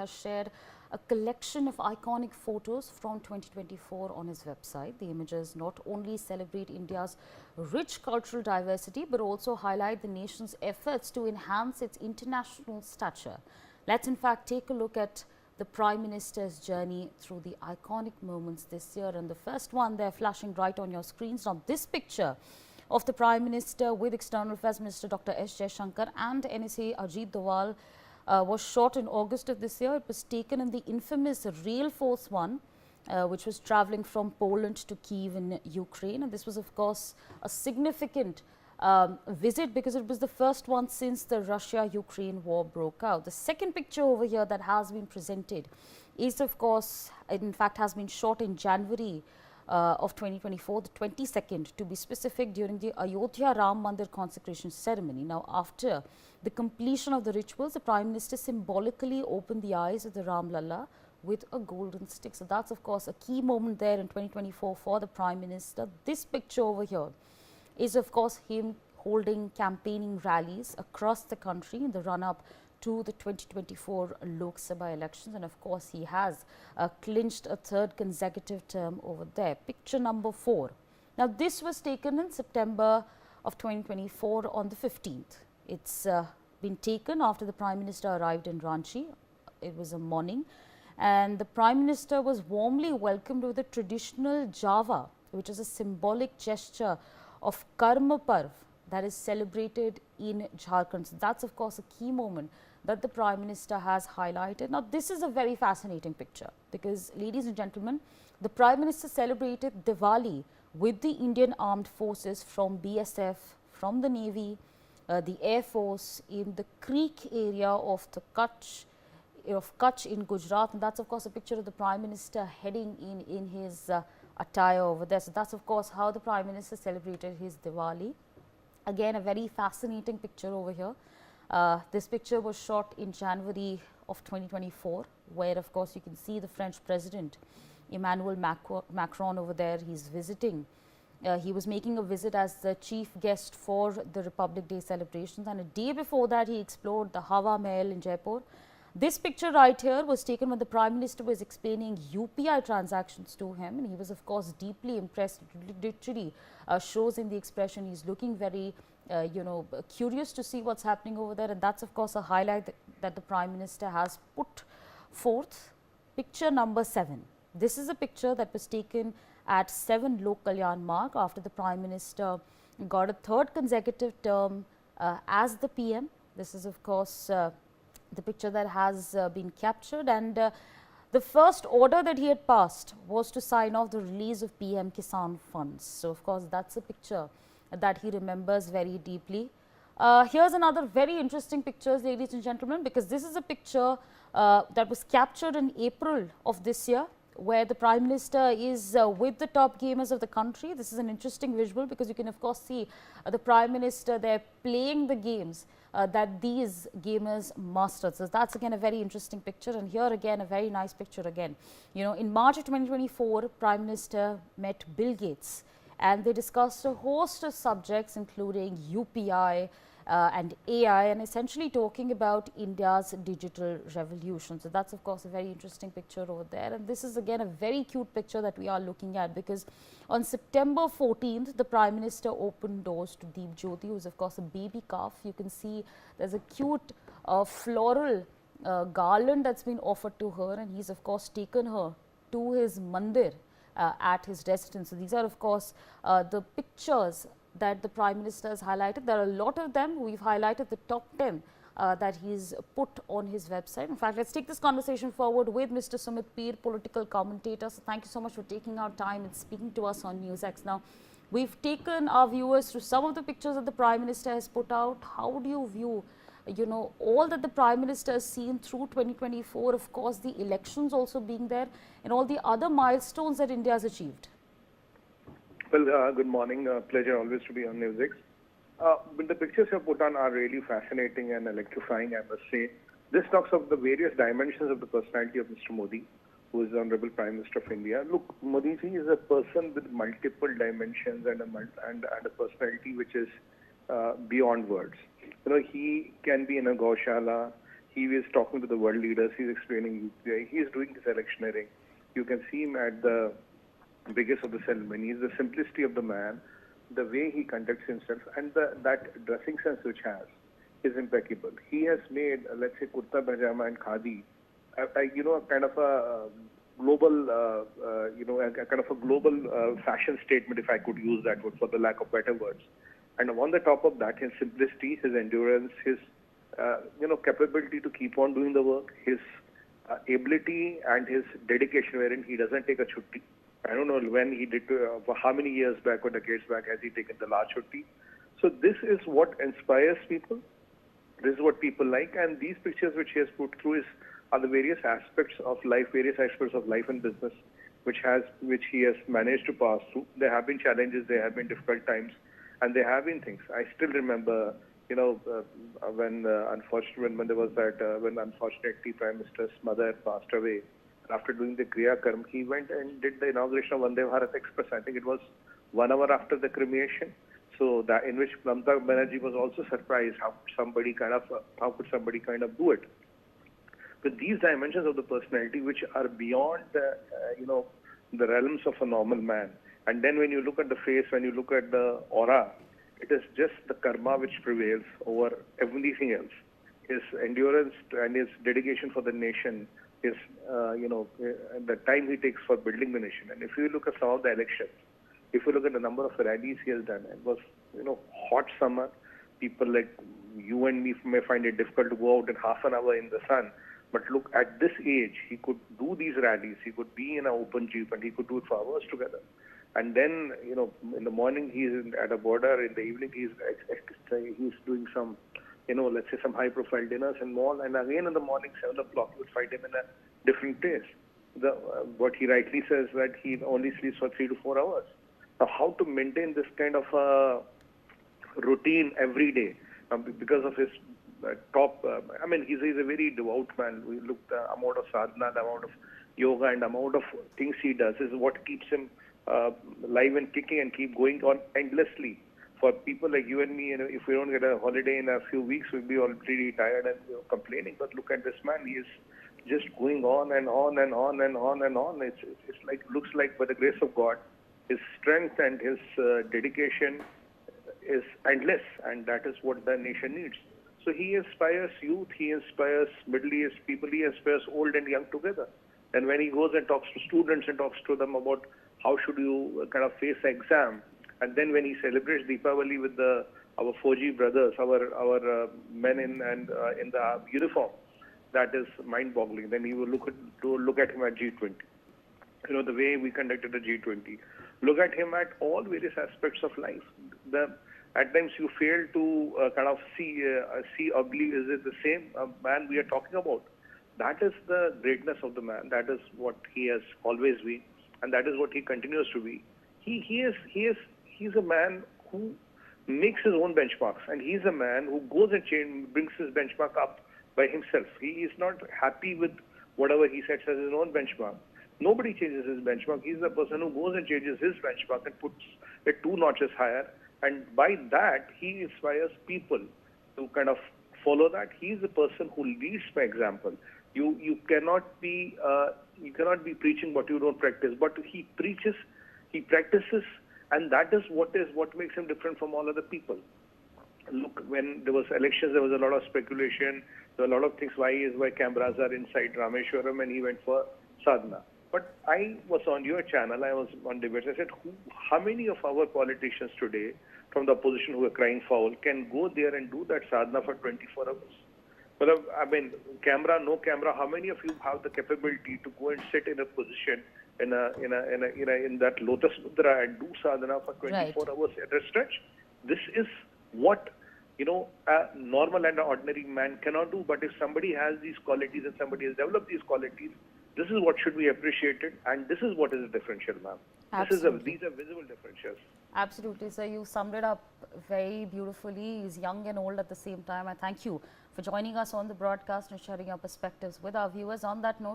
has shared a collection of iconic photos from 2024 on his website. The images not only celebrate India's rich cultural diversity, but also highlight the nation's efforts to enhance its international stature. Let's in fact take a look at the Prime Minister's journey through the iconic moments this year. And the first one they're flashing right on your screens. Now, this picture of the Prime Minister with External Affairs Minister Dr. S. Jaishankar and NSA Ajit Doval was shot in August of this year. It was taken in the infamous Rail Force One, which was traveling from Poland to Kyiv in Ukraine. And this was, of course, a significant visit because it was the first one since the Russia-Ukraine war broke out. The second picture over here that has been presented is, of course, in fact, has been shot in January of 2024, the 22nd to be specific, during the Ayodhya Ram Mandir consecration ceremony. Now, after the completion of the rituals, the Prime Minister symbolically opened the eyes of the Ram Lalla with a golden stick. So that's, of course, a key moment there in 2024 for the Prime Minister. This picture over here is, of course, him holding campaigning rallies across the country in the run-up to the 2024 Lok Sabha elections, and of course he has clinched a third consecutive term over there. Picture number 4. Now, this was taken in September of 2024 on the 15th. It's been taken after the Prime Minister arrived in Ranchi. It was a morning, and the Prime Minister was warmly welcomed with a traditional Java, which is a symbolic gesture of Karma Parv that is celebrated in Jharkhand. So that's, of course, a key moment that the Prime Minister has highlighted. Now, this is a very fascinating picture because, ladies and gentlemen, the Prime Minister celebrated Diwali with the Indian Armed Forces from BSF, from the Navy, the Air Force in the Creek area of the Kutch in Gujarat. And that's, of course, a picture of the Prime Minister heading in his attire over there. So that's, of course, how the Prime Minister celebrated his Diwali. Again, a very fascinating picture over here. This picture was shot in January of 2024, where, of course, you can see the French President Emmanuel Macron over there. He's visiting. He was making a visit as the chief guest for the Republic Day celebrations, and a day before that, he explored the Hawa Mahal in Jaipur. This picture right here was taken when the Prime Minister was explaining UPI transactions to him, and he was, of course, deeply impressed. It literally shows in the expression he's looking very curious to see what's happening over there, and that's, of course, a highlight that the Prime Minister has put forth. Picture number 7. This is a picture that was taken at 7 Lok Kalyan Marg after the Prime Minister got a third consecutive term as the PM. This is, of course, the picture that has been captured, and the first order that he had passed was to sign off the release of PM Kisan funds. So, of course, that's a picture that he remembers very deeply. Here's another very interesting picture, ladies and gentlemen, because this is a picture that was captured in April of this year, where the Prime Minister is with the top gamers of the country. This is an interesting visual because you can, of course, see the Prime Minister there playing the games that these gamers mastered. So that's again a very interesting picture, and here again a very nice picture again. You know, in March of 2024, Prime Minister met Bill Gates and they discussed a host of subjects including UPI and AI, and essentially talking about India's digital revolution. So that's, of course, a very interesting picture over there, and this is again a very cute picture that we are looking at, because on September 14th, the Prime Minister opened doors to Deep Jyoti, who is, of course, a baby calf. You can see there's a cute floral garland that's been offered to her, and he's, of course, taken her to his mandir at his residence. So these are, of course, the pictures that the Prime Minister has highlighted. There are a lot of them. We've highlighted the top 10 that he's put on his website. In fact, let's take this conversation forward with Mr. Sumit Peer, political commentator. So thank you so much for taking our time and speaking to us on NewsX. Now, we've taken our viewers through some of the pictures that the Prime Minister has put out. How do you view, all that the Prime Minister has seen through 2024, of course, the elections also being there, and all the other milestones that India has achieved? Well, good morning. Pleasure always to be on NewsX. The pictures you have put on are really fascinating and electrifying, I must say. This talks of the various dimensions of the personality of Mr. Modi, who is the Honorable Prime Minister of India. Look, Modi ji is a person with multiple dimensions and a personality which is beyond words. He can be in a Gaushala, He is talking to the world leaders. He's explaining UPI. He is doing his electioneering. You can see him at the biggest of the ceremonies. The simplicity of the man, the way he conducts himself, and that dressing sense which has is impeccable. He has made, let's say, kurta pajama and khadi, a kind of a global, a kind of a global fashion statement, if I could use that word for the lack of better words. And on the top of that, his simplicity, his endurance, his capability to keep on doing the work, his ability and his dedication, wherein he doesn't take a chutti. I don't know when he did, for how many years back or decades back has he taken the last chutti. So this is what inspires people. This is what people like, and these pictures which he has put through are the various aspects of life and business, which he has managed to pass through. There have been challenges, there have been difficult times, and there have been things. I still remember, when there was that, when unfortunately Prime Minister's mother passed away. After doing the Kriya Karm, he went and did the inauguration of Vande Bharat Express. I think it was 1 hour after the cremation. So that in which Mamata Banerjee was also surprised how could somebody kind of do it. With these dimensions of the personality which are beyond the realms of a normal man. And then when you look at the face, when you look at the aura, it is just the karma which prevails over everything else. His endurance and his dedication for the nation, his the time he takes for building the nation. And if you look at some of the elections, if you look at the number of rallies he has done, it was hot summer. People like you and me may find it difficult to go out in half an hour in the sun. But look, at this age, he could do these rallies. He could be in an open jeep and he could do it for hours together. And then, in the morning he's at a border. In the evening he's doing some, let's say some high-profile dinners and mall. And again in the morning, 7 o'clock, you would find him in a different place. What he rightly says that he only sleeps for 3 to 4 hours. Now, how to maintain this kind of routine every day because of his he's a very devout man. We look the amount of sadhana, the amount of yoga and the amount of things he does is what keeps him live and kicking and keep going on endlessly. For people like you and me, if we don't get a holiday in a few weeks, we'll be all pretty tired and complaining. But look at this man; he is just going on and on and on and on and on. It's like looks like by the grace of God, his strength and his dedication is endless, and that is what the nation needs. So he inspires youth, he inspires middle-aged people, he inspires old and young together. And when he goes and talks to students and talks to them about how should you kind of face the exam, and then when he celebrates Deepavali with our Fauji brothers, our men in the uniform, that is mind-boggling. Then he will look at him at G20. The way we conducted the G20. Look at him at all various aspects of life. At times you fail to kind of see or believe, is it the same man we are talking about? That is the greatness of the man. That is what he has always been, and that is what he continues to be. He's a man who makes his own benchmarks, and he's a man who goes and brings his benchmark up by himself. He is not happy with whatever he sets as his own benchmark. Nobody changes his benchmark. He's the person who goes and changes his benchmark and puts it 2 notches higher. And by that, he inspires people to kind of follow that. He's the person who leads by example. You cannot be preaching what you don't practice. But he preaches, he practices, and that is what makes him different from all other people. Look, when there was elections, there was a lot of speculation. There were a lot of things why cameras are inside Rameshwaram, and he went for sadhana. But I was on your channel, I was on debate. I said, how many of our politicians today from the opposition who are crying foul can go there and do that sadhana for 24 hours? Well, camera, no camera, how many of you have the capability to go and sit in a position in that lotus mudra and do sadhana for 24 hours at a stretch? This is what a normal and an ordinary man cannot do. But if somebody has these qualities and somebody has developed these qualities, this is what should be appreciated, and this is what is a differential, ma'am. These are visible differentials. Absolutely, sir. You summed it up very beautifully. He's young and old at the same time. I thank you for joining us on the broadcast and sharing your perspectives with our viewers. On that note,